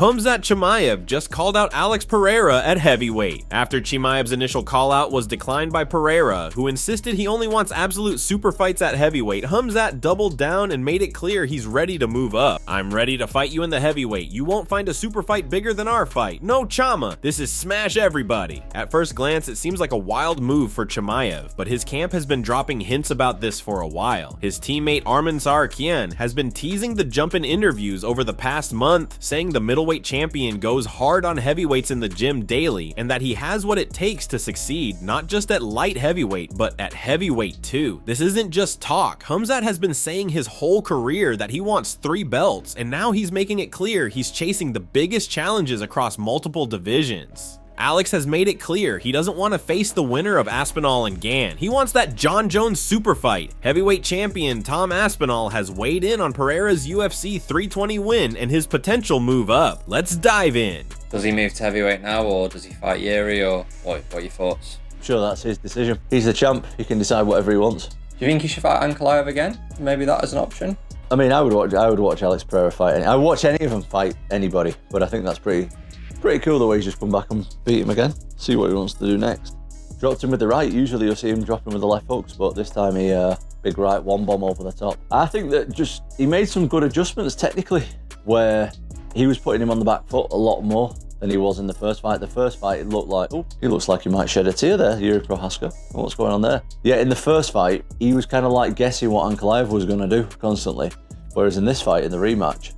Khamzat Chimaev just called out Alex Pereira at heavyweight. After Chimaev's initial call-out was declined by Pereira, who insisted he only wants absolute super fights at heavyweight, Khamzat doubled down and made it clear he's ready to move up. "I'm ready to fight you in the heavyweight. You won't find a super fight bigger than our fight. No chama. This is smash everybody." At first glance, it seems like a wild move for Chimaev, but his camp has been dropping hints about this for a while. His teammate Arman Tsarukyan has been teasing the jump in interviews over the past month, saying the middleweight champion goes hard on heavyweights in the gym daily and that he has what it takes to succeed, not just at light heavyweight, but at heavyweight too. This isn't just talk. Khamzat has been saying his whole career that he wants 3 belts, and now he's making it clear he's chasing the biggest challenges across multiple divisions. Alex has made it clear he doesn't want to face the winner of Aspinall and Gann. He wants that John Jones super fight. Heavyweight champion Tom Aspinall has weighed in on Pereira's UFC 320 win and his potential move up. Let's dive in. Does he move to heavyweight now, or does he fight Yuri, or what are your thoughts? Sure, that's his decision. He's the champ. He can decide whatever he wants. Do you think he should fight Ankalaev again? Maybe that as an option? I mean, I would watch Alex Pereira fight. I would watch any of them fight anybody, but I think that's pretty cool the way he's just come back and beat him again. See what he wants to do next. Dropped him with the right. Usually you'll see him drop him with the left hooks, but this time he big right one bomb over the top. I think that he made some good adjustments technically, where he was putting him on the back foot a lot more than he was in the first fight. The first fight, it looked like, oh, he looks like he might shed a tear there, Yuri Prohaska. What's going on there? Yeah, in the first fight, he was kind of like guessing what Ankalaev was going to do constantly. Whereas in this fight, in the rematch,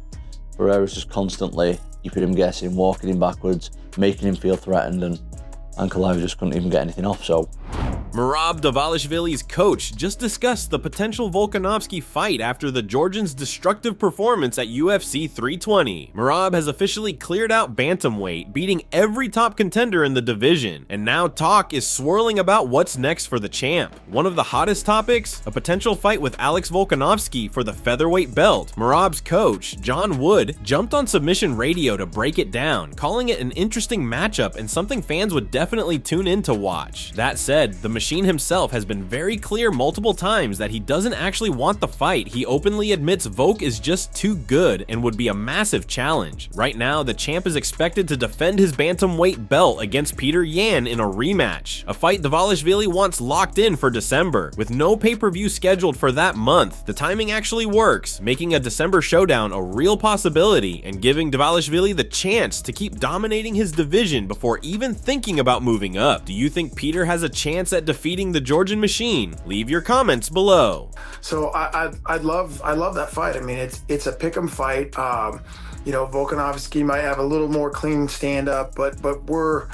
Pereira's just constantly keeping him guessing, walking him backwards, making him feel threatened, and Ankalaev just couldn't even get anything off, so. Merab Dvalishvili's coach just discussed the potential Volkanovski fight after the Georgian's destructive performance at UFC 320. Merab has officially cleared out bantamweight, beating every top contender in the division, and now talk is swirling about what's next for the champ. One of the hottest topics? A potential fight with Alex Volkanovski for the featherweight belt. Merab's coach, John Wood, jumped on Submission Radio to break it down, calling it an interesting matchup and something fans would definitely tune in to watch. That said, the Machine himself has been very clear multiple times that he doesn't actually want the fight. He openly admits Volk is just too good and would be a massive challenge. Right now, the champ is expected to defend his bantamweight belt against Peter Yan in a rematch, a fight Dvalishvili wants locked in for December. With no pay-per-view scheduled for that month, the timing actually works, making a December showdown a real possibility and giving Dvalishvili the chance to keep dominating his division before even thinking about moving up. Do you think Peter has a chance at defeating the Georgian Machine? Leave your comments below. So I love that fight. I mean, it's a pick'em fight. You know, Volkanovski might have a little more clean stand up, but we're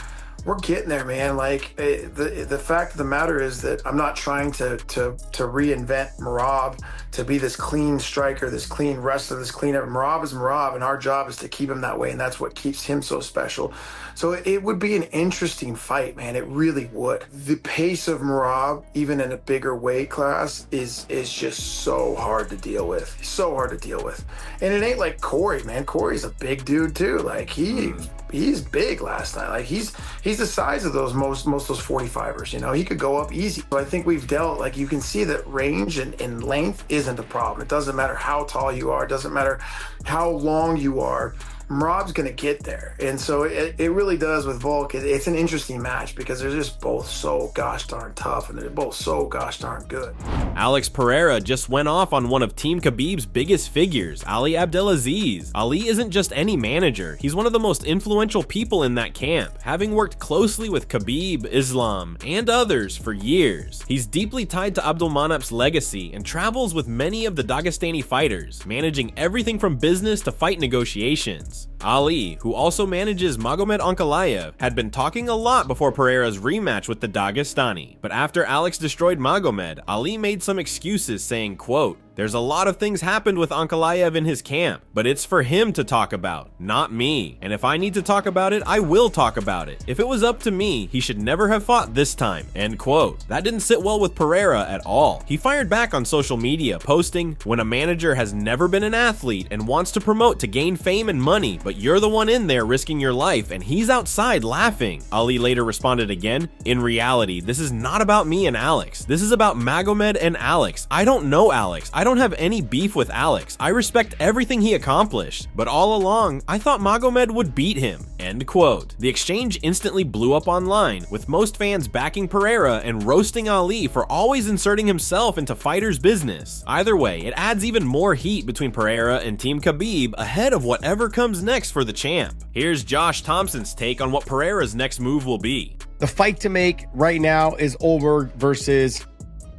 getting there, man. Like the fact of the matter is that I'm not trying to reinvent Merab to be this clean striker, this clean wrestler, this clean. Merab is Merab, and our job is to keep him that way, and that's what keeps him so special. So it would be an interesting fight, man. It really would. The pace of Merab, even in a bigger weight class, is just so hard to deal with. So hard to deal with. And it ain't like Corey, man. Corey's a big dude too. Like he's big last night. Like he's the size of those most those 45ers. You know, he could go up easy. So I think we've dealt, like, you can see that range and length isn't a problem. It doesn't matter how tall you are. It doesn't matter how long you are. Merab's going to get there. And so it really does with Volk. It's an interesting match because they're just both so gosh darn tough and they're both so gosh darn good. Alex Pereira just went off on one of Team Khabib's biggest figures, Ali Abdelaziz. Ali isn't just any manager. He's one of the most influential people in that camp, having worked closely with Khabib, Islam, and others for years. He's deeply tied to Abdulmanap's legacy and travels with many of the Dagestani fighters, managing everything from business to fight negotiations. Ali, who also manages Magomed Ankalaev, had been talking a lot before Pereira's rematch with the Dagestani, but after Alex destroyed Magomed, Ali made some excuses saying, quote, "There's a lot of things happened with Ankalaev in his camp, but it's for him to talk about, not me. And if I need to talk about it, I will talk about it. If it was up to me, he should never have fought this time." End quote. That didn't sit well with Pereira at all. He fired back on social media, posting, "When a manager has never been an athlete and wants to promote to gain fame and money, but but you're the one in there risking your life and he's outside laughing. Ali later responded again, in reality, this is not about me and Alex. This is about Magomed and Alex. I don't know Alex. I don't have any beef with Alex. I respect everything he accomplished, but all along, I thought Magomed would beat him. End quote. The exchange instantly blew up online, with most fans backing Pereira and roasting Ali for always inserting himself into fighters' business. Either way, it adds even more heat between Pereira and Team Khabib ahead of whatever comes next for the champ. Here's Josh Thompson's take on what Pereira's next move will be. The fight to make right now is Olberg versus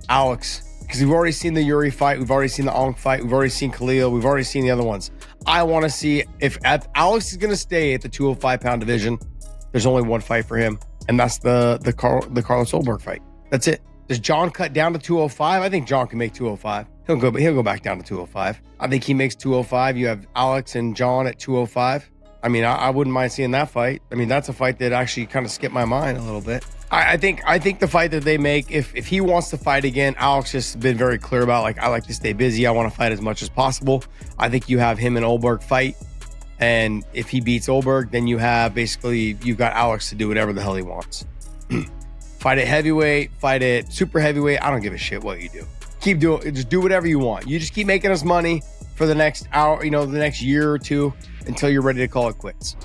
Alex. Because we've already seen the Yuri fight, we've already seen the Ong fight, we've already seen Khalil, we've already seen the other ones. I want to see if Alex is going to stay at the 205-pound division. There's only one fight for him, and that's the Carlos Olberg fight. That's it. Does John cut down to 205? I think John can make 205. He'll go back down to 205. I think he makes 205. You have Alex and John at 205. I mean, I wouldn't mind seeing that fight. I mean, that's a fight that actually kind of skipped my mind a little bit. I think the fight that they make, if he wants to fight again, Alex has been very clear about, like, I like to stay busy. I want to fight as much as possible. I think you have him and Olberg fight. And if he beats Olberg, then you've got Alex to do whatever the hell he wants. Fight at heavyweight, fight at super heavyweight. I don't give a shit what you do. Just do whatever you want. You just keep making us money for the next hour, the next year or two, until you're ready to call it quits.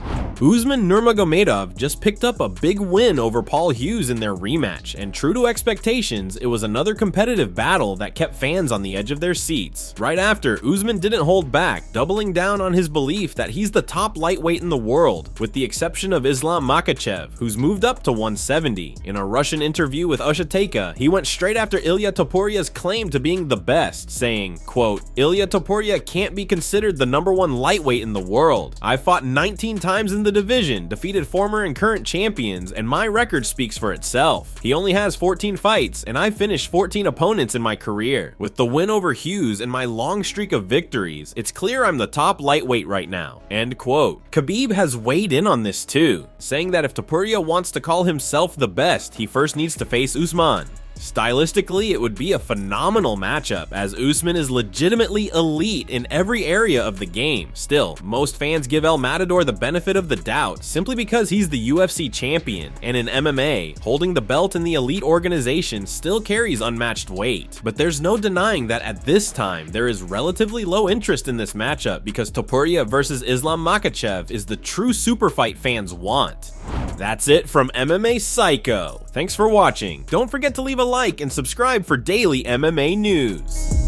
Usman Nurmagomedov just picked up a big win over Paul Hughes in their rematch, and true to expectations, it was another competitive battle that kept fans on the edge of their seats. Right after, Usman didn't hold back, doubling down on his belief that he's the top lightweight in the world, with the exception of Islam Makhachev, who's moved up to 170. In a Russian interview with Ushateka, he went straight after Ilia Topuria's claim to being the best, saying, quote, "Ilia Topuria can't be considered the #1 lightweight in the world. I fought 19 times in the division, defeated former and current champions, and my record speaks for itself. He only has 14 fights, and I finished 14 opponents in my career. With the win over Hughes and my long streak of victories, it's clear I'm the top lightweight right now." End quote. Khabib has weighed in on this too, saying that if Topuria wants to call himself the best, he first needs to face Usman. Stylistically, it would be a phenomenal matchup, as Usman is legitimately elite in every area of the game. Still, most fans give El Matador the benefit of the doubt simply because he's the UFC champion, and in MMA, holding the belt in the elite organization still carries unmatched weight. But there's no denying that at this time, there is relatively low interest in this matchup because Topuria versus Islam Makhachev is the true super fight fans want. That's it from MMA Psycho. Thanks for watching. Don't forget to leave a like and subscribe for daily MMA news.